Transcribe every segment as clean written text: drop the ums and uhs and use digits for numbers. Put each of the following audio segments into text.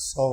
100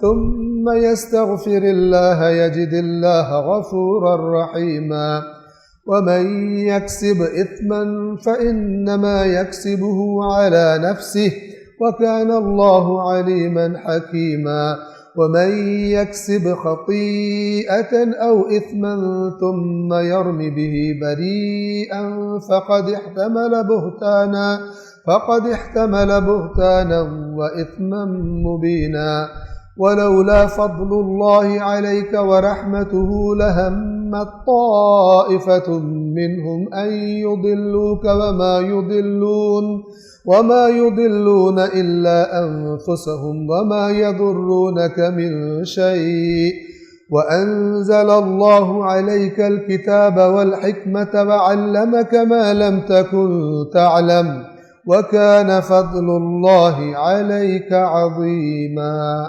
ثم يستغفر الله يجد الله غفورا رحيما ومن يكسب إثما فإنما يكسبه على نفسه وكان الله عليما حكيما ومن يكسب خطيئة أو إثما ثم يرم به بريئا فقد احتمل بهتانا وإثما مبينا ولولا فضل الله عليك ورحمته لهمت طائفة منهم أن يضلوك وما يضلون إلا أنفسهم وما يضرونك من شيء وأنزل الله عليك الكتاب والحكمة وعلمك ما لم تكن تعلم وكان فضل الله عليك عظيما।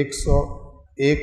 101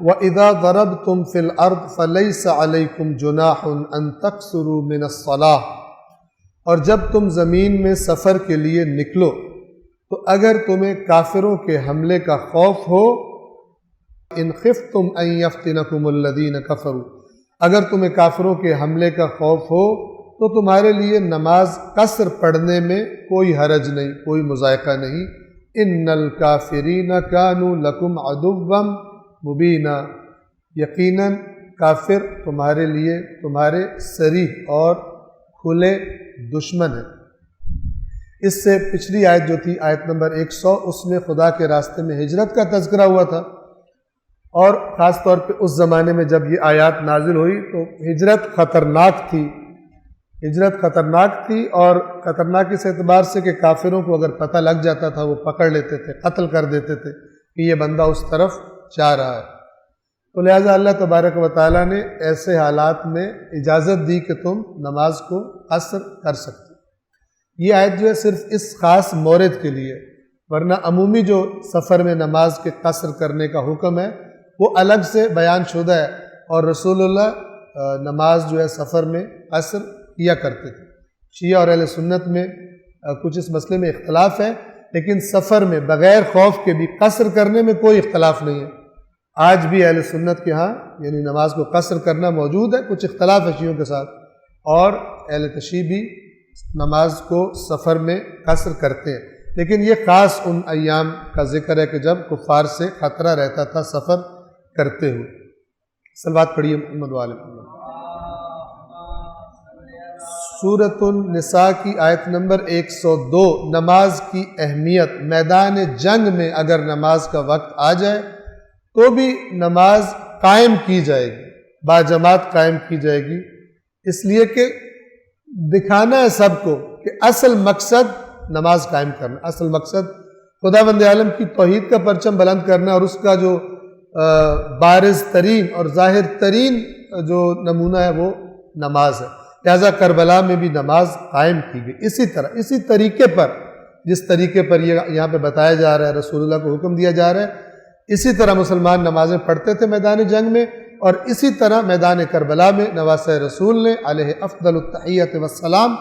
وَإِذَا ضَرَبْتُمْ فِي الْأَرْضِ فَلَيْسَ عَلَيْكُمْ جُنَاحٌ أَن تَقْصُرُوا مِنَ الصَّلَاةِ، اور جب تم زمین میں سفر کے لیے نکلو تو اگر تمہیں کافروں کے حملے کا خوف ہو، ان خفتم ان یفتنکم الذین کفروا، اگر تمہیں کافروں کے حملے کا خوف ہو تو تمہارے لیے نماز قصر پڑھنے میں کوئی حرج نہیں، کوئی مضائقہ نہیں۔ ان الکافرین کانوا لکم عدوا مبینا، یقیناً کافر تمہارے لیے تمہارے صریح اور کھلے دشمن ہیں۔ اس سے پچھلی آیت جو تھی آیت نمبر 100، اس میں خدا کے راستے میں ہجرت کا تذکرہ ہوا تھا، اور خاص طور پہ اس زمانے میں جب یہ آیات نازل ہوئی تو ہجرت خطرناک تھی، ہجرت خطرناک تھی، اور خطرناک اس اعتبار سے کہ کافروں کو اگر پتہ لگ جاتا تھا وہ پکڑ لیتے تھے، قتل کر دیتے تھے کہ یہ بندہ اس طرف جا رہا ہے۔ تو لہٰذا اللہ تبارک و تعالیٰ نے ایسے حالات میں اجازت دی کہ تم نماز کو قصر کر سکتے۔ یہ آیت جو ہے صرف اس خاص مورد کے لیے، ورنہ عمومی جو سفر میں نماز کے قصر کرنے کا حکم ہے وہ الگ سے بیان شدہ ہے، اور رسول اللہ نماز جو ہے سفر میں قصر کیا کرتے تھے۔ شیعہ اور اہل سنت میں کچھ اس مسئلے میں اختلاف ہے، لیکن سفر میں بغیر خوف کے بھی قصر کرنے میں کوئی اختلاف نہیں ہے۔ آج بھی اہل سنت کے ہاں یعنی نماز کو قصر کرنا موجود ہے، کچھ اختلاف ہے شیعوں کے ساتھ، اور اہل تشیع بھی نماز کو سفر میں قصر کرتے ہیں، لیکن یہ خاص ان ایام کا ذکر ہے کہ جب کفار سے خطرہ رہتا تھا سفر کرتے ہوئے۔ صلوات پڑھیے محمد و آل محمد۔ سورۃ النساء کی آیت نمبر 102، نماز کی اہمیت۔ میدان جنگ میں اگر نماز کا وقت آ جائے تو بھی نماز قائم کی جائے گی، باجماعت قائم کی جائے گی، اس لیے کہ دکھانا ہے سب کو کہ اصل مقصد نماز قائم کرنا، اصل مقصد خداوند عالم کی توحید کا پرچم بلند کرنا، اور اس کا جو بارز ترین اور ظاہر ترین جو نمونہ ہے وہ نماز ہے۔ لہذا کربلا میں بھی نماز قائم کی گئی، اسی طرح اسی طریقے پر جس طریقے پر یہ یہاں پہ بتایا جا رہا ہے، رسول اللہ کو حکم دیا جا رہا ہے، اسی طرح مسلمان نمازیں پڑھتے تھے میدان جنگ میں، اور اسی طرح میدان کربلا میں نواسۂ رسول نے علیہ افضل التحیۃ والسلام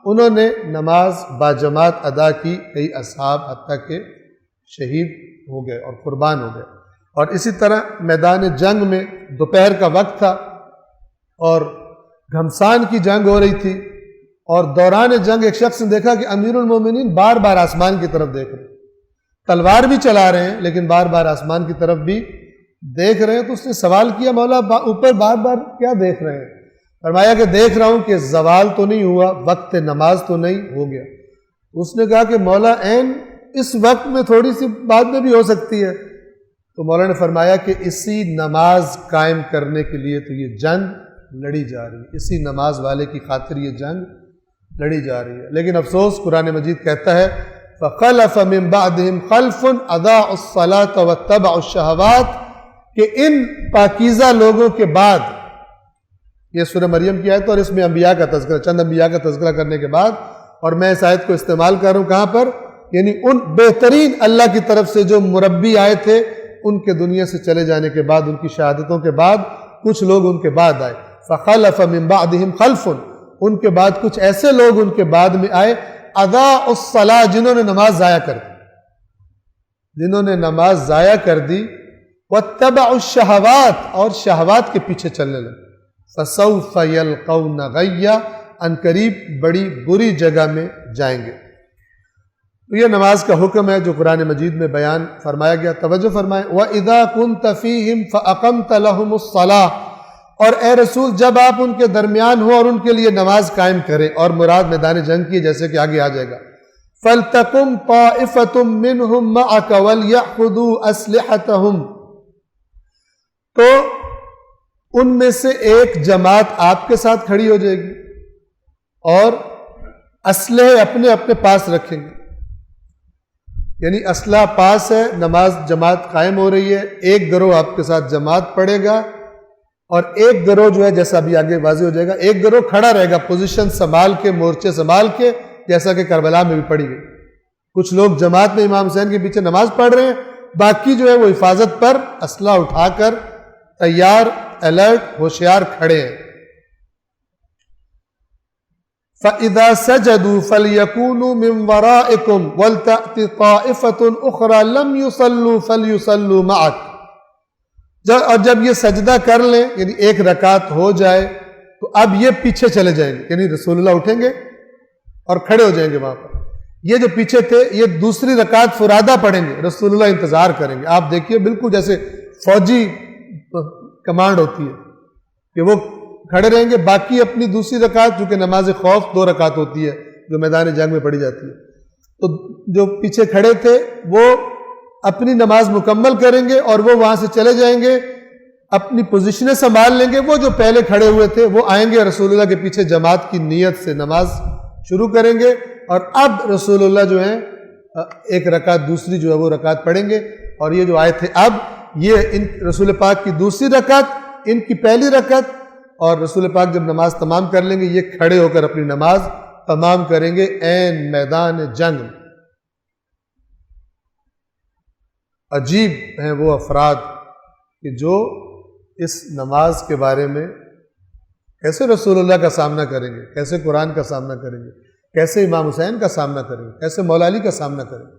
انہوں نے نماز باجماعت ادا کی، کئی اصحاب حتیٰ کہ شہید ہو گئے اور قربان ہو گئے۔ اور اسی طرح میدان جنگ میں دوپہر کا وقت تھا اور گھمسان کی جنگ ہو رہی تھی، اور دوران جنگ ایک شخص نے دیکھا کہ امیر المومنین بار بار آسمان کی طرف دیکھ رہے ہیں، تلوار بھی چلا رہے ہیں لیکن بار بار آسمان کی طرف بھی دیکھ رہے ہیں۔ تو اس نے سوال کیا، مولا اوپر بار بار کیا دیکھ رہے ہیں؟ فرمایا کہ دیکھ رہا ہوں کہ زوال تو نہیں ہوا، وقت نماز تو نہیں ہو گیا۔ اس نے کہا کہ مولا عین اس وقت میں تھوڑی سی بعد میں بھی ہو سکتی ہے۔ تو مولا نے فرمایا کہ اسی نماز قائم کرنے کے لیے تو یہ جنگ لڑی جا رہی ہے، اسی نماز والے کی خاطر یہ جنگ لڑی جا رہی ہے۔ لیکن افسوس قرآن مجید کہتا ہے فَخَلَفَ مِن بَعْدِهِمْ خَلْفٌ أَضَاعُوا الصَّلَاةَ وَاتَّبَعُوا الشَّهَوَاتِ، کہ ان پاکیزہ لوگوں کے بعد، یہ سورہ مریم کی آیت اور اس میں انبیاء کا تذکرہ، چند انبیاء کا تذکرہ کرنے کے بعد، اور میں اس آیت کو استعمال کر رہا ہوں کہاں پر؟ یعنی ان بہترین اللہ کی طرف سے جو مربی آئے تھے، ان کے دنیا سے چلے جانے کے بعد، ان کی شہادتوں کے بعد کچھ لوگ ان کے بعد آئے۔ فَخَلَفَ مِن بَعْدِهِمْ خَلْفٌ، ان کے بعد کچھ ایسے لوگ ان کے بعد میں آئے، اضاعوا الصلاۃ، جنہوں نے نماز ضائع کر دی، جنہوں نے نماز ضائع کر دی، واتبعوا الشہوات، اور شہوات کے پیچھے چلنے لگے، فسوف یلقون غیا، ان قریب بڑی بری جگہ میں جائیں گے۔ تو یہ نماز کا حکم ہے جو قرآن مجید میں بیان فرمایا گیا۔ توجہ فرمائیں، وَإِذَا كُنْتَ فِيهِمْ فَأَقَمْتَ لَهُمُ الصَّلَاةَ، اور اے رسول جب آپ ان کے درمیان ہو اور ان کے لیے نماز قائم کریں، اور مراد میدان جنگ کی جیسے کہ آگے آ جائے گا، فَلْتَقُمْ طَائِفَةٌ مِّنْهُمْ مَعَكَ وَلْيَأْخُذُوا أَسْلِحَتَهُمْ، تو ان میں سے ایک جماعت آپ کے ساتھ کھڑی ہو جائے گی اور اسلحے اپنے اپنے پاس رکھیں گے، یعنی اسلحہ پاس ہے، نماز جماعت قائم ہو رہی ہے، ایک گروہ آپ کے ساتھ جماعت پڑھے گا، اور ایک گروہ جو ہے جیسا ابھی آگے واضح ہو جائے گا، ایک گروہ کھڑا رہے گا پوزیشن سنبھال کے، مورچے سنبھال کے، جیسا کہ کربلا میں بھی پڑھی گئی۔ کچھ لوگ جماعت میں امام حسین کے پیچھے نماز پڑھ رہے ہیں، باقی جو ہے وہ حفاظت پر اسلحہ اٹھا کر تیار، الرٹ، ہوشیار کھڑے ہیں. فَإِذَا سَجَدُوا فَلْيَكُونُوا مِنْ وَرَائِكُمْ وَلْتَأْتِ طَائِفَةٌ أُخْرَى لَمْ يُصَلُّوا فَلْيُصَلُّوا مَعَكَ. اور جب یہ سجدہ کر لیں، یعنی ایک رکعت ہو جائے، تو اب یہ پیچھے چلے جائیں گے، یعنی رسول اللہ اٹھیں گے اور کھڑے ہو جائیں گے وہاں پر. یہ جو پیچھے تھے یہ دوسری رکعت فرادہ پڑھیں گے، رسول اللہ انتظار کریں گے. آپ دیکھیے بالکل جیسے فوجی کمانڈ ہوتی ہے کہ وہ کھڑے رہیں گے، باقی اپنی دوسری رکعت، چونکہ نماز خوف 2 رکعت ہوتی ہے جو میدان جنگ میں پڑھی جاتی ہے، تو جو پیچھے کھڑے تھے وہ اپنی نماز مکمل کریں گے اور وہ وہاں سے چلے جائیں گے، اپنی پوزیشنیں سنبھال لیں گے. وہ جو پہلے کھڑے ہوئے تھے وہ آئیں گے رسول اللہ کے پیچھے جماعت کی نیت سے نماز شروع کریں گے، اور اب رسول اللہ جو ہیں ایک رکعت دوسری جو ہے وہ رکعت پڑھیں گے. اور یہ جو آئے تھے اب یہ ان رسول پاک کی دوسری رکعت، ان کی پہلی رکعت، اور رسول پاک جب نماز تمام کر لیں گے یہ کھڑے ہو کر اپنی نماز تمام کریں گے عین میدان جنگ. عجیب ہیں وہ افراد کہ جو اس نماز کے بارے میں کیسے رسول اللہ کا سامنا کریں گے، کیسے قرآن کا سامنا کریں گے، کیسے امام حسین کا سامنا کریں گے، کیسے مولا علی کا سامنا کریں گے.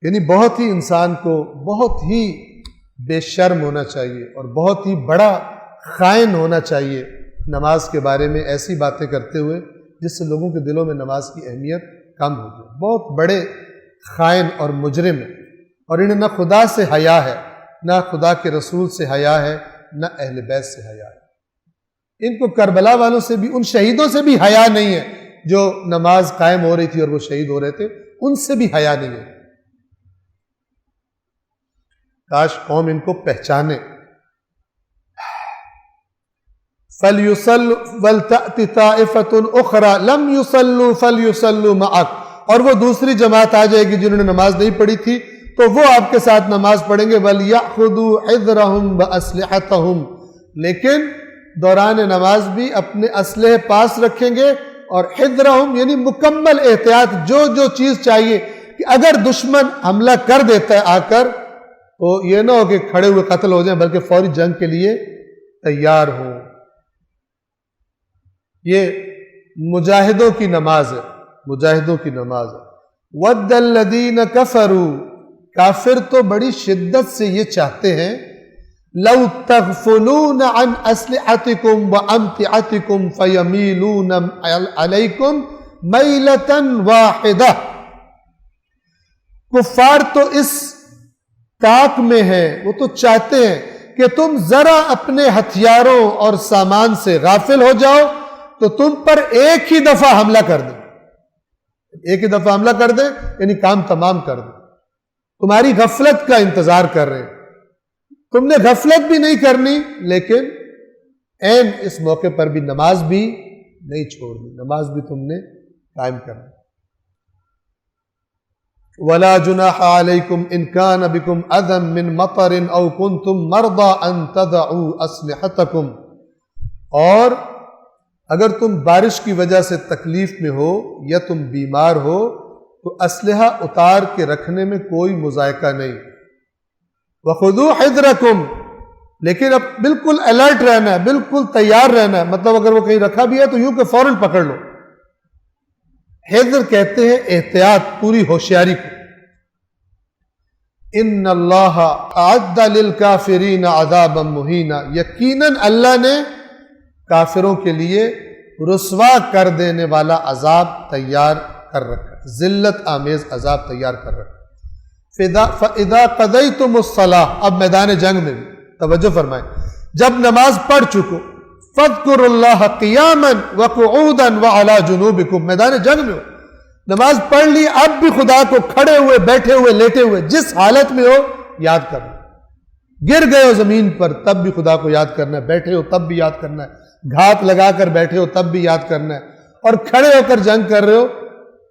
یعنی بہت ہی انسان کو بہت ہی بے شرم ہونا چاہیے اور بہت ہی بڑا خائن ہونا چاہیے نماز کے بارے میں ایسی باتیں کرتے ہوئے جس سے لوگوں کے دلوں میں نماز کی اہمیت کم ہو جائے. بہت بڑے خائن اور مجرم ہیں، اور انہیں نہ خدا سے حیا ہے، نہ خدا کے رسول سے حیا ہے، نہ اہل بیت سے حیا ہے. ان کو کربلا والوں سے بھی، ان شہیدوں سے بھی حیا نہیں ہے جو نماز قائم ہو رہی تھی اور وہ شہید ہو رہے تھے، ان سے بھی حیا نہیں ہے. کاش قوم ان کو پہچانے. فَلْيُصَلُّوا وَلْتَأْتِ طَائِفَةٌ أُخْرَى لَمْ يُصَلُّوا فَلْيُصَلُّوا مَعَكَ. اور وہ دوسری جماعت آ جائے گی جنہوں نے نماز نہیں پڑھی تھی تو وہ آپ کے ساتھ نماز پڑھیں گے. وَلْيَأْخُذُوا حِذْرَهُمْ وَأَسْلِحَتَهُمْ. لیکن دوران نماز بھی اپنے اسلحے پاس رکھیں گے، اور حِذْرَهُمْ یعنی مکمل احتیاط، جو چیز چاہیے کہ اگر دشمن حملہ کر دیتا ہے آ کر تو یہ نہ ہو کہ کھڑے ہوئے قتل ہو جائیں، بلکہ فوری جنگ کے لیے تیار ہوں. یہ مجاہدوں کی نماز ہے، مجاہدوں کی نماز ہے. وَدَّ الَّذِينَ كَفَرُوا. کافر تو بڑی شدت سے یہ چاہتے ہیں لَوْ تَغْفُلُونَ عَنْ أَسْلِحَتِكُمْ وَأَمْتِعَتِكُمْ فَيَمِيلُونَ عَلَيْكُمْ مَيْلَةً وَاحِدَةً. کفار تو اس طاق میں ہیں، وہ تو چاہتے ہیں کہ تم ذرا اپنے ہتھیاروں اور سامان سے غافل ہو جاؤ تو تم پر ایک ہی دفعہ حملہ کر دیں. ایک ہی دفعہ حملہ کر دیں یعنی کام تمام کر دیں. تمہاری غفلت کا انتظار کر رہے ہیں. تم نے غفلت بھی نہیں کرنی، لیکن عین اس موقع پر بھی نماز بھی نہیں چھوڑنی، نماز بھی تم نے قائم کرنی. وَلَا جُنَاحَ عَلَيْكُمْ إِنْ كَانَ بِكُمْ أَذًى مِّن مَطَرٍ أَوْ كُنْتُمْ مَرْضَىٰ أَن تَضَعُوا أَسْلِحَتَكُمْ. اور اگر تم بارش کی وجہ سے تکلیف میں ہو یا تم بیمار ہو تو اسلحہ اتار کے رکھنے میں کوئی مذائقہ نہیں. وَخُذُوا حِذْرَكُمْ. لیکن اب بالکل الرٹ رہنا ہے، بالکل تیار رہنا ہے. مطلب اگر وہ کہیں رکھا بھی ہے تو یوں کہ فوراً پکڑ لو. حذر کہتے ہیں احتیاط، پوری ہوشیاری کو. ان اللہ اعد للکافرین عذابا مہینا. یقیناً اللہ نے کافروں کے لیے رسوا کر دینے والا عذاب تیار کر رکھا، ذلت آمیز عذاب تیار کر رکھا. فَإِذَا قَضَيْتُمُ الصَّلَاةَ. اب میدان جنگ میں بھی توجہ فرمائیں، جب نماز پڑھ چکو فَاذْكُرُوا اللَّهَ قِيَامًا وَقُعُودًا وَعَلَى جُنُوبِكُمْ. میدان جنگ میں ہو، نماز پڑھ لی، اب بھی خدا کو کھڑے ہوئے، بیٹھے ہوئے، لیٹے ہوئے، جس حالت میں ہو یاد کرنا. گر گئے ہو زمین پر تب بھی خدا کو یاد کرنا ہے، بیٹھے ہو تب بھی یاد کرنا ہے، گھات لگا کر بیٹھے ہو تب بھی یاد کرنا ہے، اور کھڑے ہو کر جنگ کر رہے ہو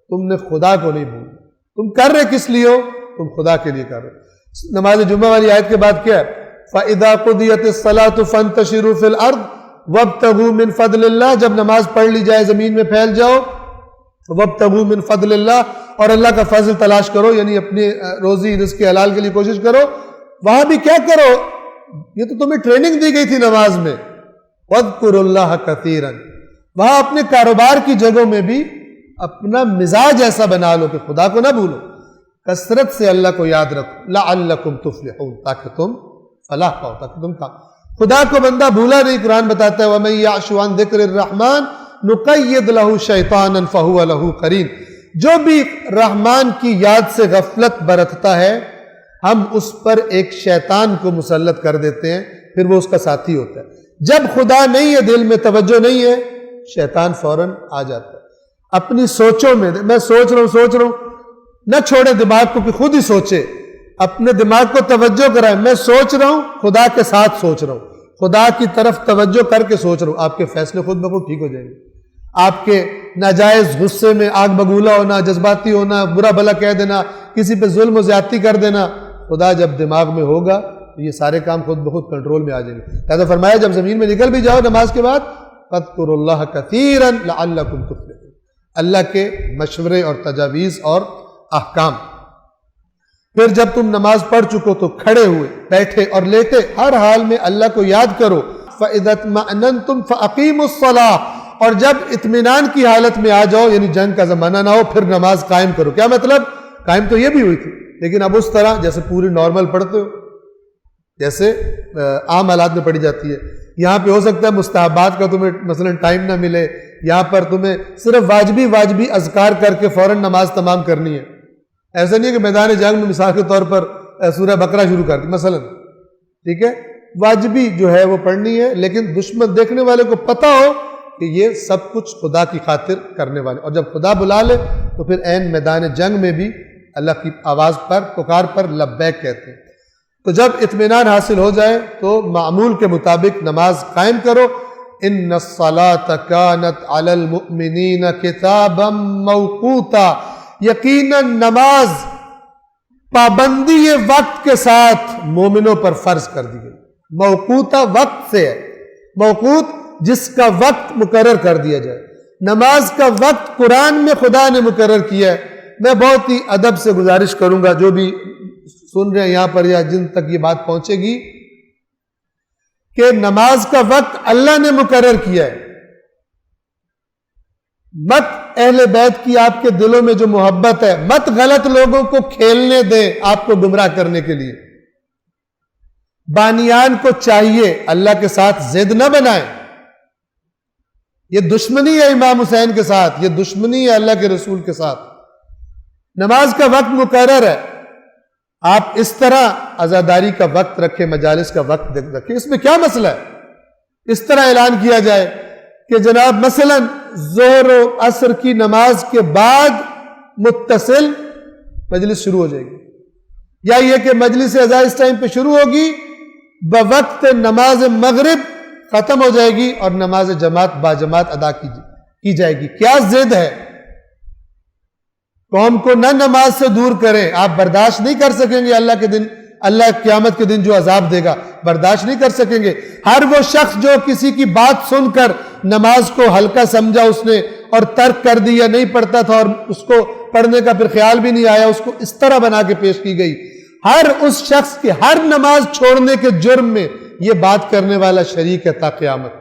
تم نے خدا کو نہیں بھولنا. تم کر رہے کس لیے ہو؟ تم خدا کے لیے کر رہے ہو. نماز جمعہ والی آیت کے بعد کیا ہے؟ فَإِذَا قُضِيَتِ الصَّلَاةُ فَانْتَشِرُوا فِي الْأَرْضِ وَابْتَغُوا مِنْ فَضْلِ اللَّهِ. جب نماز پڑھ لی جائے زمین میں پھیل جاؤ. وَابْتَغُوا مِنْ فَضْلِ اللَّهِ. اور اللہ کا فضل تلاش کرو، یعنی اپنی روزی رزق کے حلال کے لیے کوشش کرو. وہاں بھی کیا کرو؟ یہ تو تمہیں ٹریننگ دی گئی تھی نماز میں. وَاذْكُرُوا اللَّهَ كَثِيرًا. وہاں اپنے کاروبار کی جگہوں میں بھی اپنا مزاج ایسا بنا لو کہ خدا کو نہ بھولو, کثرت سے اللہ کو یاد رکھو. لَعَلَّكُمْ تُفْلِحُونَ, تاکہ تم فلاح پاؤ, تاکہ تم خدا کو بندہ بھولا نہیں. قرآن بتاتا ہے وَمَن يَعْشُ عَن ذِكْرِ الرَّحْمَنِ نُقَيِّضْ لَهُ شَيْطَانًا فَهُوَ لَهُ قَرِينٌ. جو بھی رحمان کی یاد سے غفلت برتتا ہے ہم اس پر ایک شیطان کو مسلط کر دیتے ہیں, پھر وہ اس کا ساتھی ہوتا ہے. جب خدا نہیں ہے, دل میں توجہ نہیں ہے, شیطان فوراً آ جاتا ہے. اپنی سوچوں میں میں سوچ رہا ہوں, نہ چھوڑے دماغ کو کہ خود ہی سوچے, اپنے دماغ کو توجہ کرائے. میں سوچ رہا ہوں, خدا کے ساتھ سوچ رہا ہوں, خدا کی طرف توجہ کر کے سوچ رہا ہوں. آپ کے فیصلے خود بخود ٹھیک ہو جائیں گے. آپ کے ناجائز غصے میں آگ بگولا ہونا, جذباتی ہونا, برا بھلا کہہ دینا, کسی پہ ظلم و زیادتی کر دینا, خدا جب دماغ میں ہوگا تو یہ سارے کام خود بخود کنٹرول میں آ جائیں گے. لہذا فرمایا جب زمین میں نکل بھی جاؤ نماز کے بعد فَاذْكُرُوا اللَّهَ كَثِيرًا لَعَلَّكُمْ تُفْلِحُونَ, اللہ کے مشورے اور تجاویز اور احکام. پھر جب تم نماز پڑھ چکو تو کھڑے ہوئے, بیٹھے اور لیٹے ہر حال میں اللہ کو یاد کرو. فَإِذَا اطْمَأْنَنْتُمْ فَأَقِيمُوا الصَّلَاةَ, اور جب اطمینان کی حالت میں آ جاؤ, یعنی جنگ کا زمانہ نہ ہو, پھر نماز قائم کرو. کیا مطلب؟ قائم تو یہ بھی ہوئی تھی, لیکن اب اس طرح جیسے پوری نارمل پڑھتے ہو, جیسے عام حالات میں پڑھی جاتی ہے. یہاں پہ ہو سکتا ہے مستحبات کا تمہیں مثلا ٹائم نہ ملے, یہاں پر تمہیں صرف واجبی اذکار کر کے فوراً نماز تمام کرنی ہے. ایسا نہیں ہے کہ میدان جنگ میں مثال کے طور پر سورہ بقرہ شروع کر دی مثلا, ٹھیک ہے, واجبی جو ہے وہ پڑھنی ہے, لیکن دشمن دیکھنے والے کو پتہ ہو کہ یہ سب کچھ خدا کی خاطر کرنے والے. اور جب خدا بلا لے تو پھر عین میدان جنگ میں بھی اللہ کی آواز پر, پکار پر لبیک کہتے ہیں. تو جب اطمینان حاصل ہو جائے تو معمول کے مطابق نماز قائم کرو. ان الصلاۃ کانت علی المؤمنین کتابا موقوتا, یقیناً نماز پابندی وقت کے ساتھ مومنوں پر فرض کر دی گئی. موقوتا وقت سے ہے, موقوت جس کا وقت مقرر کر دیا جائے. نماز کا وقت قرآن میں خدا نے مقرر کیا ہے. میں بہت ہی ادب سے گزارش کروں گا جو بھی سن رہے ہیں یہاں پر یا جن تک یہ بات پہنچے گی, کہ نماز کا وقت اللہ نے مقرر کیا ہے. مت اہل بیت کی آپ کے دلوں میں جو محبت ہے, مت غلط لوگوں کو کھیلنے دیں آپ کو گمراہ کرنے کے لیے. بانیان کو چاہیے اللہ کے ساتھ ضد نہ بنائیں. یہ دشمنی ہے امام حسین کے ساتھ, یہ دشمنی ہے اللہ کے رسول کے ساتھ. نماز کا وقت مقرر ہے, آپ اس طرح عزاداری کا وقت رکھیں, مجالس کا وقت رکھیں, اس میں کیا مسئلہ ہے؟ اس طرح اعلان کیا جائے کہ جناب مثلا ظہر و عصر کی نماز کے بعد متصل مجلس شروع ہو جائے گی, یا یہ کہ مجلس عزا اس ٹائم پہ شروع ہوگی, بوقت نماز مغرب ختم ہو جائے گی اور نماز جماعت باجماعت ادا کی جائے گی. کیا ضد ہے؟ قوم کو نہ نماز سے دور کریں. آپ برداشت نہیں کر سکیں گے اللہ کے دن, اللہ قیامت کے دن جو عذاب دے گا برداشت نہیں کر سکیں گے. ہر وہ شخص جو کسی کی بات سن کر نماز کو ہلکا سمجھا اس نے اور ترک کر دی, یا نہیں پڑھتا تھا اور اس کو پڑھنے کا پھر خیال بھی نہیں آیا, اس کو اس طرح بنا کے پیش کی گئی, ہر اس شخص کی ہر نماز چھوڑنے کے جرم میں یہ بات کرنے والا شریک ہے تا قیامت.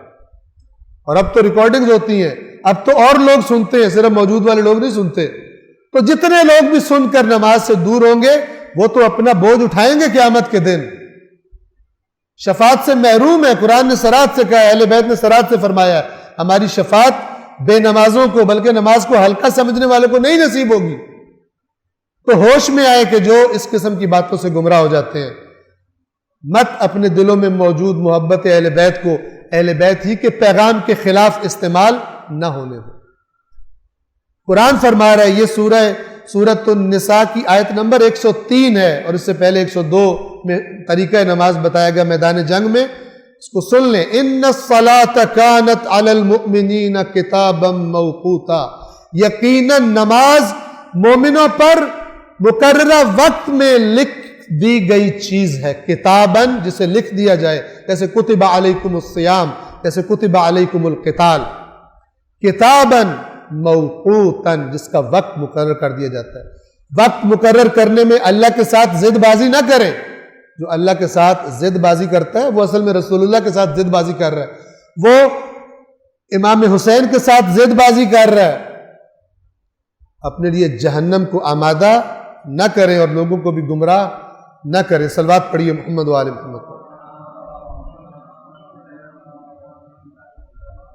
اور اب تو ریکارڈنگز ہوتی ہیں, اب تو اور لوگ سنتے ہیں, صرف موجود والے لوگ نہیں سنتے. تو جتنے لوگ بھی سن کر نماز سے دور ہوں گے وہ تو اپنا بوجھ اٹھائیں گے قیامت کے دن, شفاعت سے محروم ہے. قرآن نے صراط سے کہا ہے, اہل بیت نے صراط سے فرمایا ہے, ہماری شفاعت بے نمازوں کو بلکہ نماز کو ہلکا سمجھنے والے کو نہیں نصیب ہوگی. تو ہوش میں آئے کہ جو اس قسم کی باتوں سے گمراہ ہو جاتے ہیں, مت اپنے دلوں میں موجود محبت اہل بیت کو اہل بیت ہی کے پیغام کے خلاف استعمال نہ ہونے دو. قرآن فرما رہا ہے, یہ سورۃ النساء کی آیت نمبر 103 ہے, اور اس سے پہلے 102 میں طریقہ نماز بتایا گیا میدان جنگ میں. اس کو سن لیں. ان الصلاۃ کانت علی المؤمنین کتابا موقوتا, یقیناً نماز مومنوں پر مقررہ وقت میں لکھ دی گئی چیز ہے. کتاباً جسے لکھ دیا جائے, جیسے کتب علیکم الصیام, جیسے کتب علیکم القتال. کتاباً موقوتاً جس کا وقت مقرر کر دیا جاتا ہے. وقت مقرر کرنے میں اللہ کے ساتھ ضد بازی نہ کریں. جو اللہ کے ساتھ ضد بازی کرتا ہے وہ اصل میں رسول اللہ کے ساتھ ضد بازی کر رہا ہے، وہ امام حسین کے ساتھ ضد بازی کر رہا ہے۔ اپنے لیے جہنم کو آمادہ نہ کریں اور لوگوں کو بھی گمراہ نہ کریں۔ صلوات پڑھیے محمد و آل محمد۔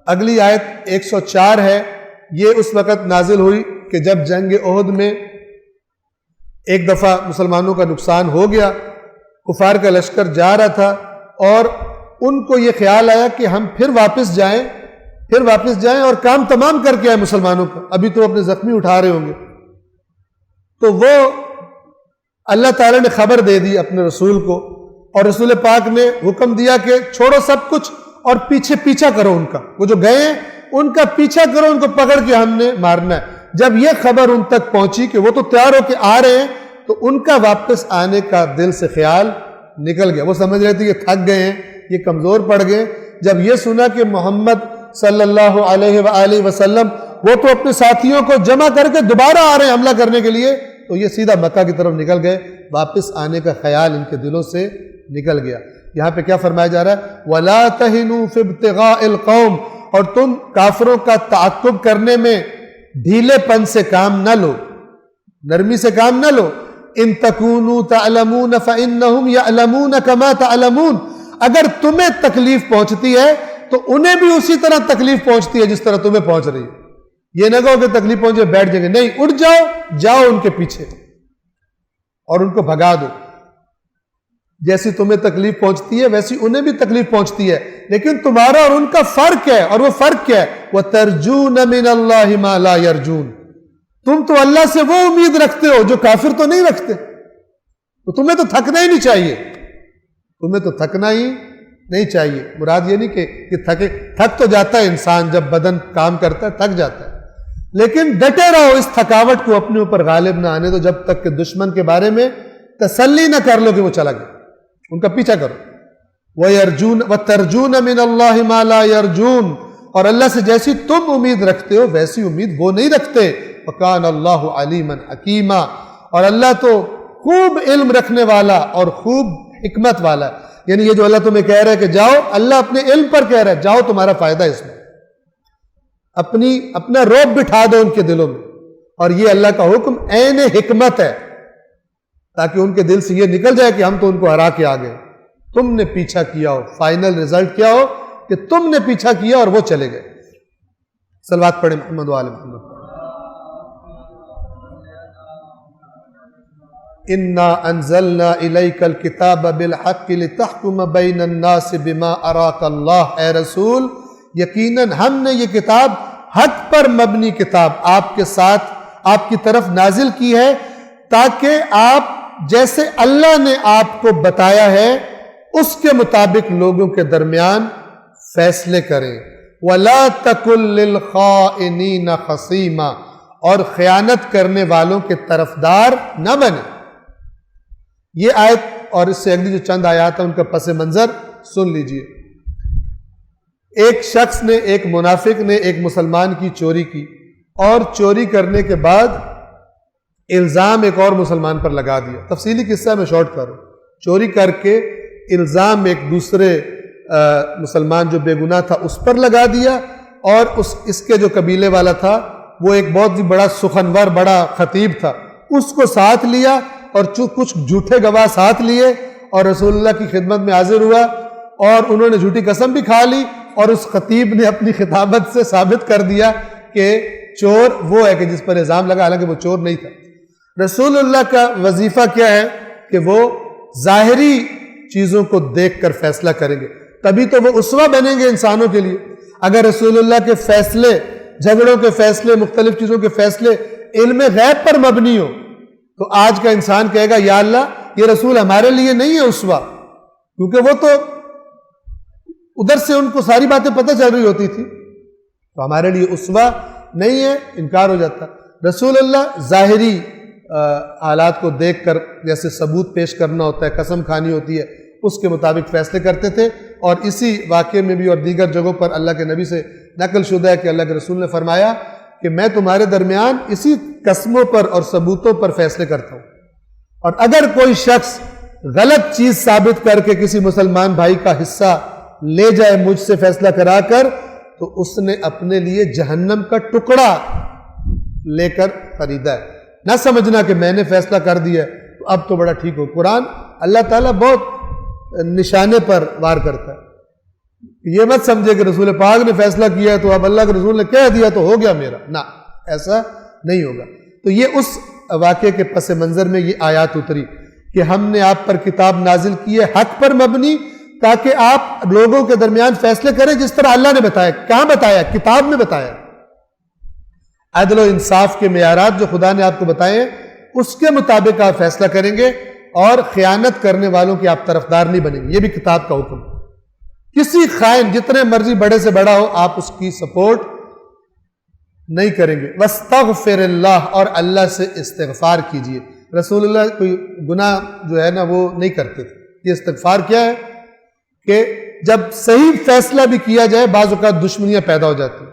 اگلی آیت 104 ہے، یہ اس وقت نازل ہوئی کہ جب جنگ احد میں ایک دفعہ مسلمانوں کا نقصان ہو گیا، کفار کا لشکر جا رہا تھا اور ان کو یہ خیال آیا کہ ہم پھر واپس جائیں اور کام تمام کر کے آئے مسلمانوں کا، ابھی تو اپنے زخمی اٹھا رہے ہوں گے۔ تو وہ اللہ تعالیٰ نے خبر دے دی اپنے رسول کو، اور رسول پاک نے حکم دیا کہ چھوڑو سب کچھ اور پیچھا کرو ان کا، وہ جو گئے ہیں ان کا پیچھا کرو، ان کو پکڑ کے ہم نے مارنا ہے۔ جب یہ خبر ان تک پہنچی کہ وہ تو تیار ہو کے آ رہے ہیں، تو ان کا واپس آنے کا دل سے خیال نکل گیا۔ وہ سمجھ رہے تھے یہ تھک گئے ہیں، یہ کمزور پڑ گئے۔ جب یہ سنا کہ محمد صلی اللہ علیہ وآلہ وسلم وہ تو اپنے ساتھیوں کو جمع کر کے دوبارہ آ رہے ہیں حملہ کرنے کے لیے، تو یہ سیدھا مکہ کی طرف نکل گئے، واپس آنے کا خیال ان کے دلوں سے نکل گیا۔ یہاں پہ کیا فرمایا جا رہا ہے؟ وَلَا تَهِنُوا فِي ابْتِغَاءِ الْقَوْمِ، اور تم کافروں کا تعاقب کرنے میں ڈھیلے پن سے کام نہ لو، نرمی سے کام نہ لو۔ إِن تَكُونُوا تَعْلَمُونَ فَإِنَّهُمْ يَعْلَمُونَ كَمَا تَعْلَمُونَ، اگر تمہیں تکلیف پہنچتی ہے تو انہیں بھی اسی طرح تکلیف پہنچتی ہے جس طرح تمہیں پہنچ رہی ہے۔ یہ نہ کہو کہ تکلیف پہنچے بیٹھ جائیں گے، نہیں، اٹھ جاؤ ان کے پیچھے اور ان کو بھگا دو۔ جیسی تمہیں تکلیف پہنچتی ہے ویسی انہیں بھی تکلیف پہنچتی ہے، لیکن تمہارا اور ان کا فرق ہے، اور وہ فرق کیا ہے؟ وَتَرْجُونَ مِنَ اللَّهِ مَا لَا يَرْجُونَ، تم تو اللہ سے وہ امید رکھتے ہو جو کافر تو نہیں رکھتے، تو تمہیں تو تھکنا ہی نہیں چاہیے، تمہیں تو تھکنا ہی نہیں چاہیے۔ مراد یہ نہیں کہ تھک تو جاتا ہے انسان، جب بدن کام کرتا ہے تھک جاتا ہے، لیکن ڈٹے رہو، اس تھکاوٹ کو اپنے اوپر غالب نہ آنے دو جب تک کہ دشمن کے بارے میں تسلی نہ کر لو کہ وہ چلا گیا، ان کا پیچھا کرو۔ وَتَرْجُونَ مِنَ اللَّهِ مَا لَا يَرْجُونَ، اور اللہ سے جیسی تم امید رکھتے ہو ویسی امید وہ نہیں رکھتے۔ وَكَانَ اللَّهُ عَلِيمًا حَكِيمًا، اور اللہ تو خوب علم رکھنے والا اور خوب حکمت والا ہے۔ یعنی یہ جو اللہ تمہیں کہہ رہا ہے کہ جاؤ، اللہ اپنے علم پر کہہ رہا ہے جاؤ، تمہارا فائدہ اس میں، اپنا روب بٹھا دو ان کے دلوں میں، اور یہ اللہ کا حکم عین حکمت ہے تاکہ ان کے دل سے یہ نکل جائے کہ ہم تو ان کو ہرا کے آ گئے، تم نے پیچھا کیا ہو، فائنل رزلٹ کیا ہو کہ تم نے پیچھا کیا اور وہ چلے گئے۔ صلوات پڑھیں محمد و آل محمد۔ إِنَّا أَنزَلْنَا إِلَيْكَ الْكِتَابَ بِالْحَقِّ لِتَحْكُمَ بَيْنَ النَّاسِ بِمَا أَرَاكَ اللَّهُ، اے رسول یقیناً ہم نے یہ کتاب حق پر مبنی کتاب آپ کے ساتھ آپ کی طرف نازل کی ہے تاکہ آپ جیسے اللہ نے آپ کو بتایا ہے اس کے مطابق لوگوں کے درمیان فیصلے کریں۔ وَلَا تَكُن لِّلْخَائِنِينَ خَصِيمًا، اور خیانت کرنے والوں کے طرفدار نہ بنے۔ یہ آیت اور اس سے اگلی جو چند آیات ہیں ان کا پس منظر سن لیجئے۔ ایک شخص نے، ایک منافق نے ایک مسلمان کی چوری کی، اور چوری کرنے کے بعد الزام ایک اور مسلمان پر لگا دیا۔ تفصیلی قصہ میں شارٹ کروں، چوری کر کے الزام ایک دوسرے مسلمان جو بے گناہ تھا اس پر لگا دیا، اور اس کے جو قبیلے والا تھا وہ ایک بہت ہی بڑا سخنور، بڑا خطیب تھا، اس کو ساتھ لیا اور کچھ جھوٹے گواہ ساتھ لیے، اور رسول اللہ کی خدمت میں حاضر ہوا، اور انہوں نے جھوٹی قسم بھی کھا لی، اور اس خطیب نے اپنی خطابت سے ثابت کر دیا کہ چور وہ ہے کہ جس پر الزام لگا، حالانکہ وہ چور نہیں تھا۔ رسول اللہ کا وظیفہ کیا ہے کہ وہ ظاہری چیزوں کو دیکھ کر فیصلہ کریں گے، تبھی تو وہ اسوہ بنیں گے انسانوں کے لیے۔ اگر رسول اللہ کے فیصلے، جھگڑوں کے فیصلے، مختلف چیزوں کے فیصلے علم غیب پر مبنی ہو، تو آج کا انسان کہے گا یا اللہ یہ رسول ہمارے لیے نہیں ہے اسوہ، کیونکہ وہ تو ادھر سے ان کو ساری باتیں پتہ چل رہی ہوتی تھی، تو ہمارے لیے اسوہ نہیں ہے، انکار ہو جاتا۔ رسول اللہ ظاہری حالات کو دیکھ کر، جیسے ثبوت پیش کرنا ہوتا ہے، قسم کھانی ہوتی ہے، اس کے مطابق فیصلے کرتے تھے۔ اور اسی واقعے میں بھی اور دیگر جگہوں پر اللہ کے نبی سے نقل شدہ ہے کہ اللہ کے رسول نے فرمایا کہ میں تمہارے درمیان اسی قسموں پر اور ثبوتوں پر فیصلے کرتا ہوں، اور اگر کوئی شخص غلط چیز ثابت کر کے کسی مسلمان بھائی کا حصہ لے جائے مجھ سے فیصلہ کرا کر، تو اس نے اپنے لیے جہنم کا ٹکڑا لے کر خریدا ہے۔ نہ سمجھنا کہ میں نے فیصلہ کر دیا ہے تو اب تو بڑا ٹھیک ہو۔ قرآن اللہ تعالیٰ بہت نشانے پر وار کرتا ہے۔ یہ مت سمجھے کہ رسول پاک نے فیصلہ کیا ہے تو اب اللہ کے رسول نے کہہ دیا تو ہو گیا میرا، نہ، ایسا نہیں ہوگا۔ تو یہ اس واقعے کے پس منظر میں یہ آیات اتری کہ ہم نے آپ پر کتاب نازل کی ہے حق پر مبنی، تاکہ آپ لوگوں کے درمیان فیصلے کریں جس طرح اللہ نے بتایا۔ کہاں بتایا؟ کتاب میں بتایا۔ عدل و انصاف کے معیارات جو خدا نے آپ کو بتائے ہیں اس کے مطابق آپ فیصلہ کریں گے، اور خیانت کرنے والوں کی آپ طرفدار نہیں بنیں گے، یہ بھی کتاب کا حکم۔ کسی خائن جتنے مرضی بڑے سے بڑا ہو آپ اس کی سپورٹ نہیں کریں گے۔ وَاسْتَغْفِرِ اللَّهِ، اور اللہ سے استغفار کیجئے۔ رسول اللہ کوئی گناہ جو ہے نا وہ نہیں کرتے تھے۔ یہ استغفار کیا ہے کہ جب صحیح فیصلہ بھی کیا جائے بعض اوقات دشمنیاں پیدا ہو جاتی ہیں،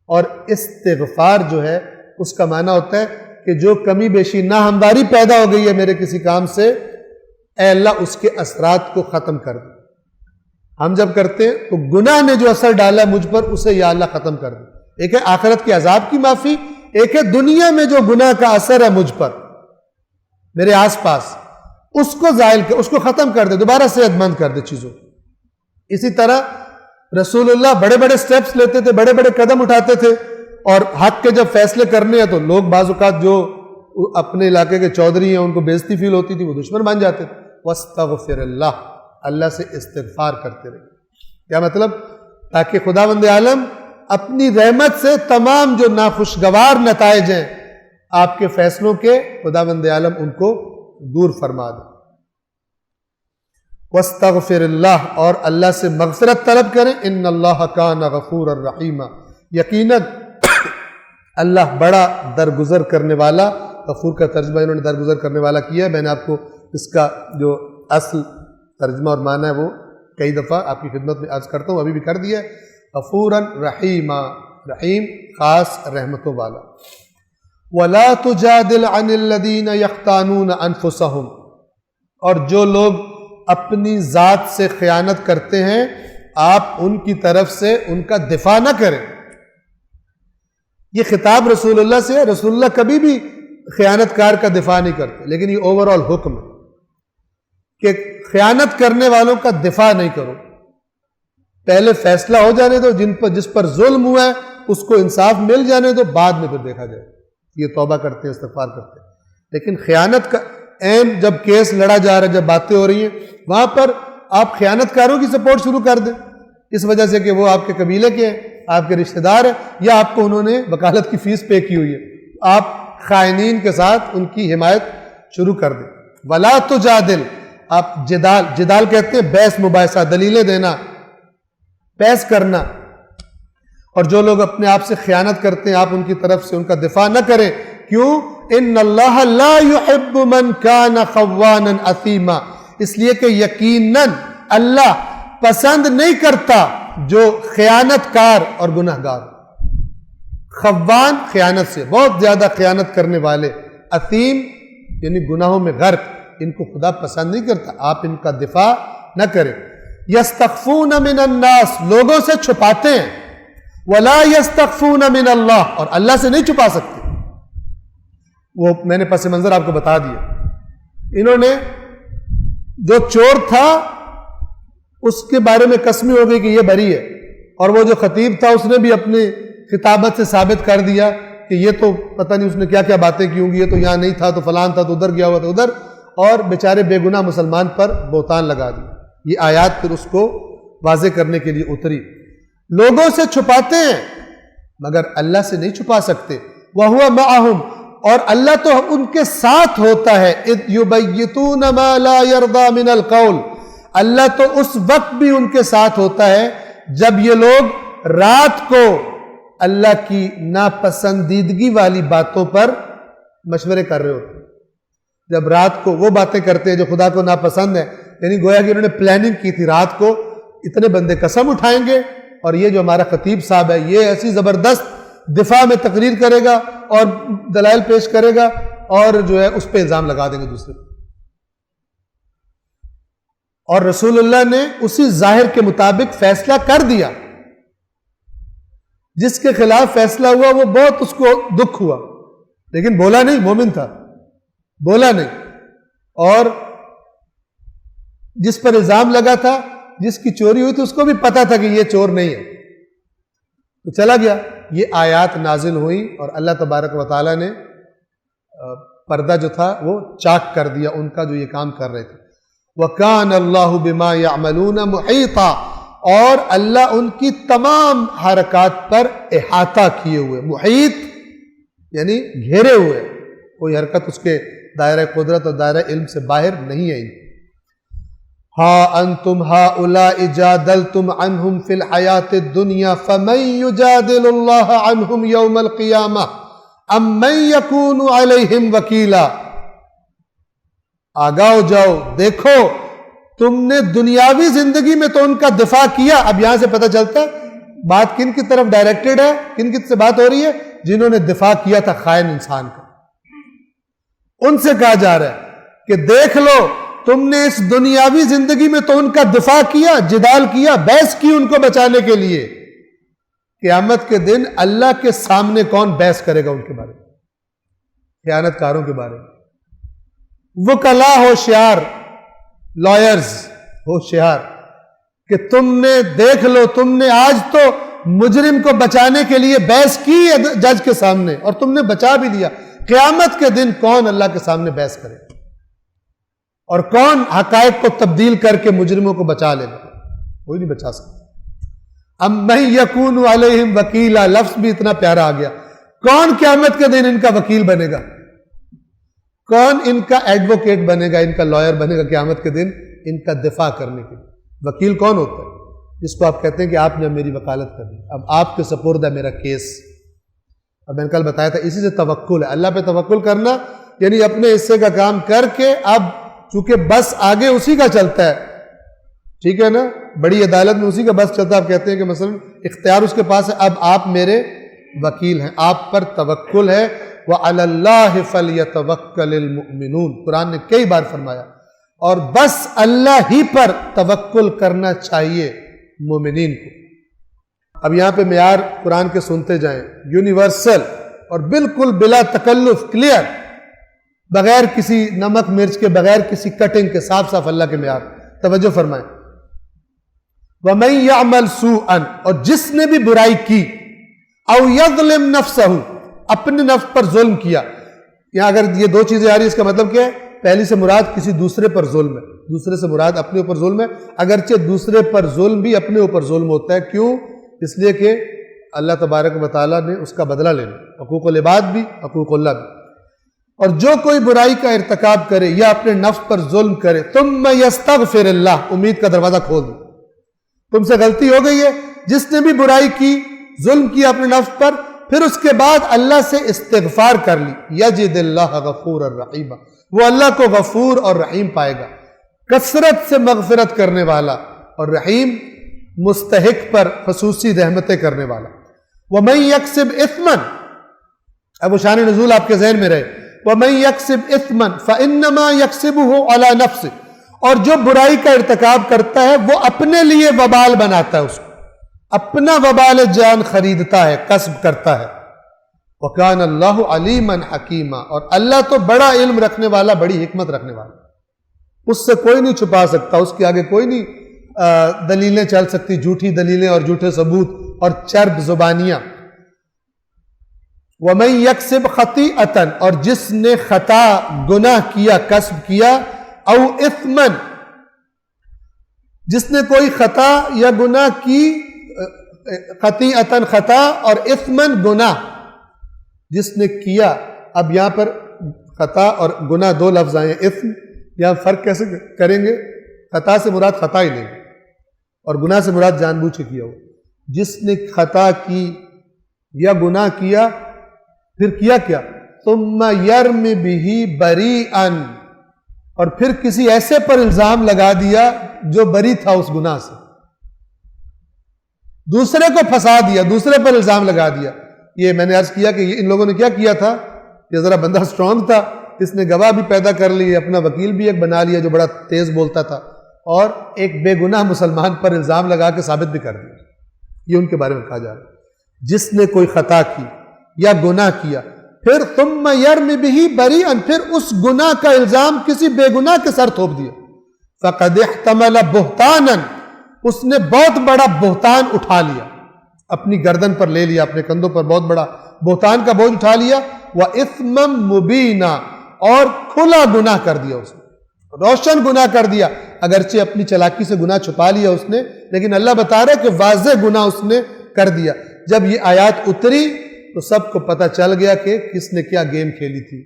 اور استغفار جو ہے اس کا معنی ہوتا ہے کہ جو کمی بیشی ناہمواری پیدا ہو گئی ہے میرے کسی کام سے، اے اللہ اس کے اثرات کو ختم کر دے۔ ہم جب کرتے ہیں تو گناہ نے جو اثر ڈالا مجھ پر اسے یا اللہ ختم کر دے۔ ایک ہے آخرت کے عذاب کی معافی، ایک ہے دنیا میں جو گناہ کا اثر ہے مجھ پر، میرے آس پاس، اس کو زائل کر، اس کو ختم کر دے، دوبارہ صحت مند کر دے چیزوں۔ اسی طرح رسول اللہ بڑے بڑے سٹیپس لیتے تھے، بڑے بڑے قدم اٹھاتے تھے، اور حق کے جب فیصلے کرنے ہیں تو لوگ بعض اوقات جو اپنے علاقے کے چودھری ہیں ان کو بےزتی فیل ہوتی تھی، وہ دشمن بن جاتے تھے۔ وَاسْتَغْفِرِ اللَّهِ، اللہ سے استغفار کرتے رہے۔ کیا مطلب؟ تاکہ خداوند عالم اپنی رحمت سے تمام جو ناخوشگوار نتائج ہیں آپ کے فیصلوں کے، خداوند عالم ان کو دور فرما دے۔ وَاسْتَغْفِرِ اللَّهِ، اور اللہ سے مغفرت طلب کریں۔ إِنَّ اللَّهَ كَانَ غَفُورًا رَحِيمًا، یقیناً اللہ بڑا درگزر کرنے والا، غفور کا ترجمہ انہوں نے درگزر کرنے والا کیا ہے۔ میں نے آپ کو اس کا جو اصل ترجمہ اور معنی ہے وہ کئی دفعہ آپ کی خدمت میں عرض کرتا ہوں، ابھی بھی کر دیا ہے۔ غفوراً رحیما، رحیم خاص رحمتوں والا۔ وَلَا تُجَادِلْ عَنِ الَّذِينَ يَخْتَانُونَ أَنفُسَهُمْ، اور جو لوگ اپنی ذات سے خیانت کرتے ہیں آپ ان کی طرف سے ان کا دفاع نہ کریں۔ یہ خطاب رسول اللہ سے ہے، رسول اللہ کبھی بھی خیانت کار کا دفاع نہیں کرتے، لیکن یہ اوورآل حکم ہے کہ خیانت کرنے والوں کا دفاع نہیں کرو، پہلے فیصلہ ہو جانے دو، جس پر ظلم ہوا ہے اس کو انصاف مل جانے دو، بعد میں پھر دیکھا جائے۔ یہ توبہ کرتے ہیں، استغفار کرتے ہیں، لیکن خیانت کا عین جب کیس لڑا جا رہا ہے، جب باتیں ہو رہی ہیں، وہاں پر آپ خیانت کاروں کی سپورٹ شروع کر دیں، اس وجہ سے کہ وہ آپ کے قبیلے کے ہیں، آپ کے رشتہ دار ہیں، یا آپ کو انہوں نے وکالت کی فیس پے کی ہوئی ہے، آپ خائنین کے ساتھ ان کی حمایت شروع کر دیں۔ وَلَا تُجَادِلْ، آپ جدال کہتے ہیں بحث مباحثہ، دلیلیں دینا، بحث کرنا، اور جو لوگ اپنے آپ سے خیانت کرتے ہیں آپ ان کی طرف سے ان کا دفاع نہ کریں۔ کیوں؟ ان اللہ لا يحب من كان خوانا اثیما، اس لیے کہ یقیناً اللہ پسند نہیں کرتا جو خیانت کار اور گناہ گار۔ خوان خیانت سے، بہت زیادہ خیانت کرنے والے، اثیم یعنی گناہوں میں غرق، ان کو خدا پسند نہیں کرتا، آپ ان کا دفاع نہ کریں۔ یستخفون من الناس، لوگوں سے چھپاتے ہیں، ولا یستخفون من اللہ، اور اللہ سے نہیں چھپا سکتے۔ وہ میں نے پس منظر آپ کو بتا دیا۔ انہوں نے جو چور تھا اس کے بارے میں قسمی ہو گئی کہ یہ بری ہے، اور وہ جو خطیب تھا اس نے بھی اپنی خطابت سے ثابت کر دیا کہ یہ تو پتہ نہیں اس نے کیا کیا باتیں کی ہوں گی، یہ تو یہاں نہیں تھا، تو فلان تھا، تو ادھر گیا ہوا تھا ادھر، اور بیچارے بے گناہ مسلمان پر بہتان لگا دی۔ یہ آیات پھر اس کو واضح کرنے کے لیے اتری۔ لوگوں سے چھپاتے ہیں مگر اللہ سے نہیں چھپا سکتے۔ وَهُوَ مَعَهُمْ، اور اللہ تو ان کے ساتھ ہوتا ہے۔ اِذْ يُبَيِّتُونَ مَا لَا يَرْضَى مِنَ الْقَوْلِ، اللہ تو اس وقت بھی ان کے ساتھ ہوتا ہے جب یہ لوگ رات کو اللہ کی ناپسندیدگی والی باتوں پر مشورے کر رہے ہوتے ہیں۔ جب رات کو وہ باتیں کرتے ہیں جو خدا کو ناپسند ہے، یعنی گویا کہ انہوں نے پلاننگ کی تھی، رات کو اتنے بندے قسم اٹھائیں گے اور یہ جو ہمارا خطیب صاحب ہے یہ ایسی زبردست دفاع میں تقریر کرے گا اور دلائل پیش کرے گا، اور جو ہے اس پہ الزام لگا دیں گے دوسرے کو۔ اور رسول اللہ نے اسی ظاہر کے مطابق فیصلہ کر دیا. جس کے خلاف فیصلہ ہوا وہ بہت اس کو دکھ ہوا، لیکن بولا نہیں، مومن تھا، بولا نہیں. اور جس پر الزام لگا تھا، جس کی چوری ہوئی تھی، اس کو بھی پتا تھا کہ یہ چور نہیں ہے، تو چلا گیا. یہ آیات نازل ہوئی اور اللہ تبارک و تعالیٰ نے پردہ جو تھا وہ چاک کر دیا ان کا جو یہ کام کر رہے تھے. وَكَانَ اللَّهُ بِمَا يَعْمَلُونَ مُحِيطًا، اور اللہ ان کی تمام حرکات پر احاطہ کیے ہوئے. محیط یعنی گھیرے ہوئے، کوئی حرکت اس کے دائرہ قدرت اور دائرہ علم سے باہر نہیں ہے. ہا انتم ہؤلاء جادلتم عنہم فی الحیاۃ الدنیا فمن یجادل اللہ عنہم یوم القیامہ ام من یکون علیہم وکیلا. آگاہ ہو جاؤ، دیکھو تم نے دنیاوی زندگی میں تو ان کا دفاع کیا. اب یہاں سے پتہ چلتا ہے بات کن کی طرف ڈائریکٹڈ ہے، کن کی سے بات ہو رہی ہے؟ جنہوں نے دفاع کیا تھا خائن انسان کا. ان سے کہا جا رہا ہے کہ دیکھ لو تم نے اس دنیاوی زندگی میں تو ان کا دفاع کیا، جدال کیا، بحث کی ان کو بچانے کے لیے. قیامت کے دن اللہ کے سامنے کون بحث کرے گا ان کے بارے میں؟ خیانت کاروں کے بارے میں. وکلا ہوشیار، لائرز ہوشیار، کہ تم نے دیکھ لو تم نے آج تو مجرم کو بچانے کے لیے بحث کی ہے جج کے سامنے اور تم نے بچا بھی لیا. قیامت کے دن کون اللہ کے سامنے بحث کرے گا اور کون حقائق کو تبدیل کر کے مجرموں کو بچا لے گا؟ کوئی نہیں بچا سکتا. ام من یکون علیہم وکیلا، لفظ بھی اتنا پیارا آ گیا. کون قیامت کے دن ان کا وکیل بنے گا؟ کون ان کا ایڈوکیٹ بنے گا، ان کا لائر بنے گا قیامت کے دن ان کا دفاع کرنے کے لیے؟ وکیل کون ہوتا ہے؟ جس کو آپ کہتے ہیں کہ آپ نے میری وکالت کر دی، اب آپ کے سپرد ہے میرا کیس. اب میں نے کل بتایا تھا اسی سے توکل ہے. اللہ پہ توکل کرنا یعنی اپنے حصے کا کام کر کے اب چونکہ بس آگے اسی کا چلتا ہے، ٹھیک ہے نا، بڑی عدالت میں اسی کا بس چلتا ہے. آپ کہتے ہیں کہ مثلا اختیار اس کے پاس ہے، اب آپ میرے وکیل ہیں، آپ پر توکل ہے. وَعَلَى اللَّهِ فَلْيَتَوَكَّلِ الْمُؤْمِنُونَ، قرآن نے کئی بار فرمایا. اور بس اللہ ہی پر توکل کرنا چاہیے مومنین کو. اب یہاں پہ معیار قرآن کے سنتے جائیں، یونیورسل اور بالکل بلا تکلف، کلیئر، بغیر کسی نمک مرچ کے، بغیر کسی کٹنگ کے، صاف صاف اللہ کے معیار. توجہ فرمائیں. وَمَن يَعْمَلْ سُوءًا، اور جس نے بھی برائی کی، او يَظْلِمْ نَفْسَهُ، اپنے نفس پر ظلم کیا. یہاں اگر یہ دو چیزیں آ رہی اس کا مطلب کیا ہے؟ پہلی سے مراد کسی دوسرے پر ظلم ہے، دوسرے سے مراد اپنے اوپر ظلم ہے. اگرچہ دوسرے پر ظلم بھی اپنے اوپر ظلم ہوتا ہے. کیوں؟ اس لیے کہ اللہ تبارک و تعالیٰ نے اس کا بدلہ لینا، حقوق العباد بھی، حقوق اللہ بھی. اور جو کوئی برائی کا ارتکاب کرے یا اپنے نفس پر ظلم کرے، ثم یستغفر اللہ، امید کا دروازہ کھول دو. تم سے غلطی ہو گئی ہے، جس نے بھی برائی کی، ظلم کیا اپنے نفس پر، پھر اس کے بعد اللہ سے استغفار کر لی، یجد اللہ غفور الرحیم، وہ اللہ کو غفور اور رحیم پائے گا، کثرت سے مغفرت کرنے والا، اور رحیم مستحق پر خصوصی رحمتیں کرنے والا. وَمَن يَكْسِبْ إِثْمًا، اب وہ شان نزول آپ کے ذہن میں رہے. وَمَن يَكْسِبْ إِثْمًا فَإِنَّمَا يَكْسِبُهُ عَلَى نَفْسِهِ، اور جو برائی کا ارتکاب کرتا ہے وہ اپنے لیے وبال بناتا ہے، اس کو اپنا وبال جان خریدتا ہے، کسب کرتا ہے. وَكَانَ اللَّهُ عَلِيمًا حَكِيمًا، اور اللہ تو بڑا علم رکھنے والا، بڑی حکمت رکھنے والا. اس سے کوئی نہیں چھپا سکتا، اس کے آگے کوئی نہیں دلیلیں چل سکتی، جھوٹی دلیلیں اور جھوٹے ثبوت اور چرب زبانیاں. وَمَن يَكْسِبْ خَطِيئَةً، اور جس نے خطا، گناہ کیا، کسب کیا، او اثمن، جس نے کوئی خطا یا گناہ کی، خطیئتن خطا اور اثمن گناہ جس نے کیا. اب یہاں پر خطا اور گناہ دو لفظ آئے ہیں. اثم یہاں فرق کیسے کریں گے؟ خطا سے مراد خطا ہی لیں گے اور گناہ سے مراد جان بوجھ کے کیا ہو. جس نے خطا کی یا گناہ کیا، پھر کیا کیا؟ ثم یرم بہ بریئا، اور پھر کسی ایسے پر الزام لگا دیا جو بری تھا اس گناہ سے، دوسرے کو پھنسا دیا، دوسرے پر الزام لگا دیا. یہ میں نے عرض کیا کہ ان لوگوں نے کیا کیا تھا، یہ ذرا بندہ اسٹرانگ تھا، اس نے گواہ بھی پیدا کر لی، اپنا وکیل بھی ایک بنا لیا جو بڑا تیز بولتا تھا. اور ایک بے گناہ مسلمان پر الزام لگا کے ثابت بھی کر دیا. یہ ان کے بارے میں کہا جا رہا ہے جس نے کوئی خطا کی یا گناہ کیا پھر ثم یرمی بہ بریئا، پھر اس گناہ کا الزام کسی بے گناہ کے سر تھوپ دیا، فقد احتمل بہتانا، اس نے بہت بڑا بہتان اٹھا لیا، اپنی گردن پر لے لیا، اپنے کندھوں پر بہت بڑا بہتان کا بوجھ اٹھا لیا. وَإِثْمًا مُبِينًا، اور کھلا گناہ کر دیا، اس نے روشن گناہ کر دیا. اگرچہ اپنی چلاکی سے گناہ چھپا لیا اس نے، لیکن اللہ بتا رہا ہے کہ واضح گناہ اس نے کر دیا. جب یہ آیات اتری تو سب کو پتہ چل گیا کہ کس نے کیا گیم کھیلی تھی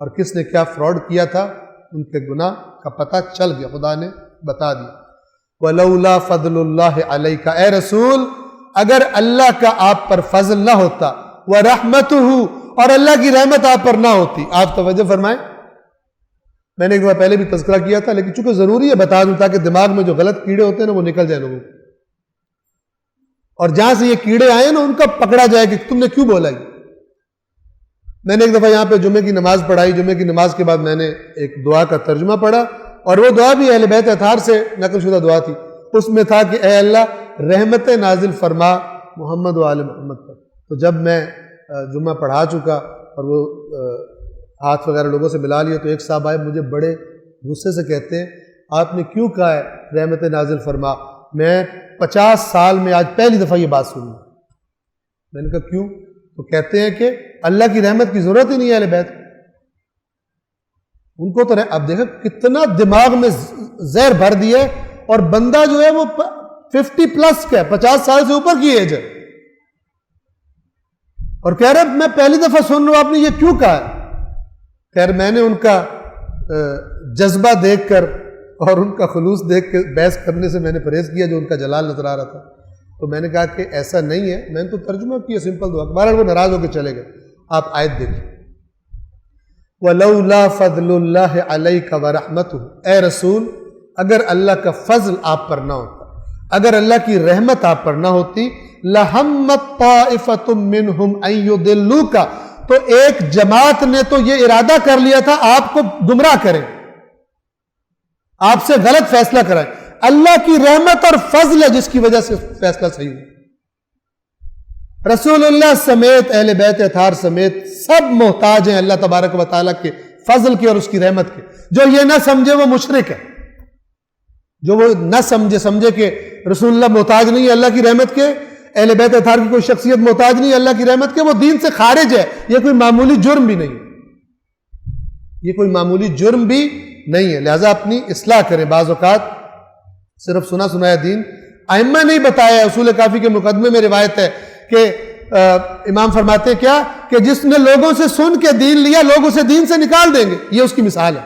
اور کس نے کیا فراڈ کیا تھا. ان کے گناہ کا پتہ چل گیا، خدا نے بتا دیا. وَلَوْلَا فَضْلُ اللَّهِ عَلَيْكَ، اے رسول اگر اللہ کا آپ پر فضل نہ ہوتا، وَرَحْمَتُهُ، اور اللہ کی رحمت آپ پر نہ ہوتی. آپ توجہ فرمائیں، میں نے ایک دفعہ پہلے بھی تذکرہ کیا تھا لیکن چونکہ ضروری ہے بتا دوں تاکہ دماغ میں جو غلط کیڑے ہوتے ہیں نا وہ نکل جائیں لوگوں کو، اور جہاں سے یہ کیڑے آئے نا ان کا پکڑا جائے کہ تم نے کیوں بولا یہ. میں نے ایک دفعہ یہاں پہ جمعے کی نماز پڑھائی، جمعے کی نماز کے بعد میں نے ایک دعا کا ترجمہ پڑھا، اور وہ دعا بھی اہل بیت اطہار سے نقل شدہ دعا تھی. اس میں تھا کہ اے اللہ رحمت نازل فرما محمد و آل محمد پر. تو جب میں جمعہ پڑھا چکا اور وہ ہاتھ وغیرہ لوگوں سے ملا لیا تو ایک صاحب آئے، مجھے بڑے غصے سے کہتے ہیں آپ نے کیوں کہا ہے رحمت نازل فرما؟ میں 50 سال میں آج پہلی دفعہ یہ بات سنی. میں نے کہا کیوں؟ تو کہتے ہیں کہ اللہ کی رحمت کی ضرورت ہی نہیں ہے اہل بیت، ان کو تو اب دیکھیں کتنا دماغ میں زہر بھر دیا ہے، اور بندہ جو ہے وہ 50 پلس کا ہے، 50 سال سے اوپر کی ایج ہے، اور کہہ رہے میں پہلی دفعہ سن رہا ہوں آپ نے یہ کیوں کہا ہے. خیر میں نے ان کا جذبہ دیکھ کر اور ان کا خلوص دیکھ کے بحث کرنے سے میں نے پرہیز کیا، جو ان کا جلال نظر آ رہا تھا. تو میں نے کہا کہ ایسا نہیں ہے، میں نے تو ترجمہ کیا سمپل دعا. بہرحال وہ ناراض ہو کے چلے گئے. آپ آیت دیکھیں، وَلَوْلَا فَضْلُ اللَّهِ عَلَيْكَ وَرَحْمَتُهُ، اے رسول اگر اللہ کا فضل آپ پر نہ ہوتا، اگر اللہ کی رحمت آپ پر نہ ہوتی، لَهَمَّتْ طَائِفَةٌ مِّنْهُمْ أَن يُضِلُّوكَ، تو ایک جماعت نے تو یہ ارادہ کر لیا تھا آپ کو گمراہ کریں، آپ سے غلط فیصلہ کرائیں. اللہ کی رحمت اور فضل ہے جس کی وجہ سے فیصلہ صحیح ہو. رسول اللہ سمیت اہل بیت اطہار سمیت سب محتاج ہیں اللہ تبارک و تعالیٰ کے فضل کے اور اس کی رحمت کے. جو یہ نہ سمجھے وہ مشرک ہے، جو وہ نہ سمجھے کہ رسول اللہ محتاج نہیں ہے اللہ کی رحمت کے، اہل بیت اطہار کی کوئی شخصیت محتاج نہیں ہے اللہ کی رحمت کے، وہ دین سے خارج ہے. یہ کوئی معمولی جرم بھی نہیں، یہ کوئی معمولی جرم بھی نہیں ہے. لہٰذا اپنی اصلاح کریں. بعض اوقات صرف سنا سنایا دین ائمہ نہیں بتایا. اصول کافی کے مقدمے میں روایت ہے کہ امام فرماتے ہیں کیا کہ جس نے لوگوں سے سن کے دین لیا لوگ اسے دین سے نکال دیں گے. یہ اس کی مثال ہے.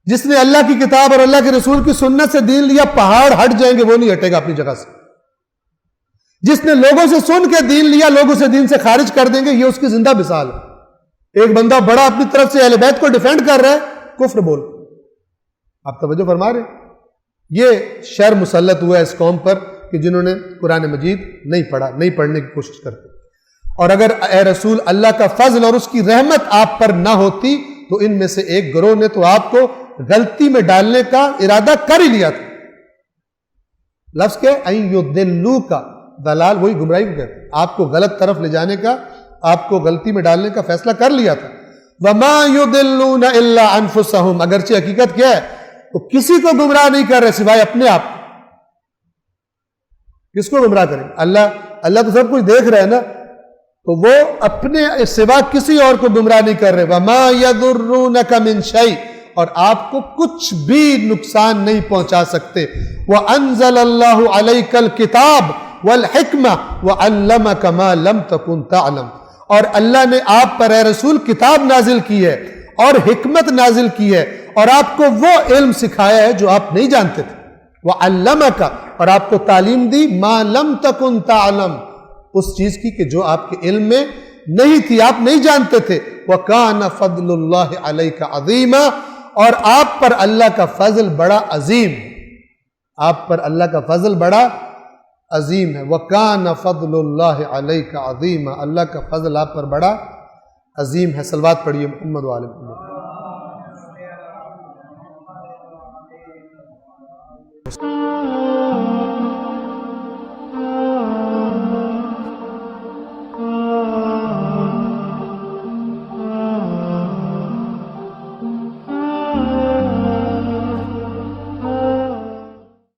جس نے اللہ کی کتاب اور اللہ کے رسول کی سنت سے دین لیا پہاڑ ہٹ جائیں گے، وہ نہیں ہٹے گا اپنی جگہ سے. جس نے لوگوں سے سن کے دین لیا لوگ اسے دین سے خارج کر دیں گے، یہ اس کی زندہ مثال ہے. ایک بندہ بڑا اپنی طرف سے اہل بیت کو ڈیفینڈ کر رہا ہے، کفر بول. آپ توجہ فرما رہے ہیں؟ یہ شر مسلط ہوا ہے اس قوم پر کہ جنہوں نے قرآن مجید نہیں پڑھا، نہیں پڑھنے کی کوشش کرتے. اور اگر اے رسول اللہ کا فضل اور اس کی رحمت آپ پر نہ ہوتی تو ان میں سے ایک گروہ نے تو آپ کو غلطی میں ڈالنے کا ارادہ کر ہی لیا تھا. لفظ کے این یضلوا کا دلال وہی گمراہی کو کہتے ہیں، آپ کو غلط طرف لے جانے کا، آپ کو غلطی میں ڈالنے کا فیصلہ کر لیا تھا. وما یضلون الا انفسهم، اگرچہ حقیقت کیا ہے وہ کسی کو گمراہ نہیں کر رہے سوائے اپنے آپ. کس کو گمراہ کریں؟ اللہ تو سب کچھ دیکھ رہا ہے نا، تو وہ اپنے سوا کسی اور کو گمراہ نہیں کر رہے. وما یضرونک من شیء، اور آپ کو کچھ بھی نقصان نہیں پہنچا سکتے. وانزل اللہ علیک الکتاب والحکمہ وعلمک ما لم تکن تعلم، اور اللہ نے آپ پر اے رسول کتاب نازل کی ہے اور حکمت نازل کی ہے اور آپ کو وہ علم سکھایا ہے جو آپ نہیں جانتے تھے. وعلمک، اور آپ کو تعلیم دی ما لم تکن تعلم، اس چیز کی کہ جو آپ کے علم میں نہیں تھی، آپ نہیں جانتے تھے. وَكَانَ فَضْلُ اللَّهِ عَلَيْكَ عَظِيمًا، اور آپ پر اللہ کا فضل بڑا عظیم، آپ پر اللہ کا فضل بڑا عظیم ہے. وَكَانَ فَضْلُ اللَّهِ عَلَيْكَ عَظِيمًا، اللہ کا فضل آپ پر بڑا عظیم ہے. صلوات پڑھیے محمد وعلی محمد.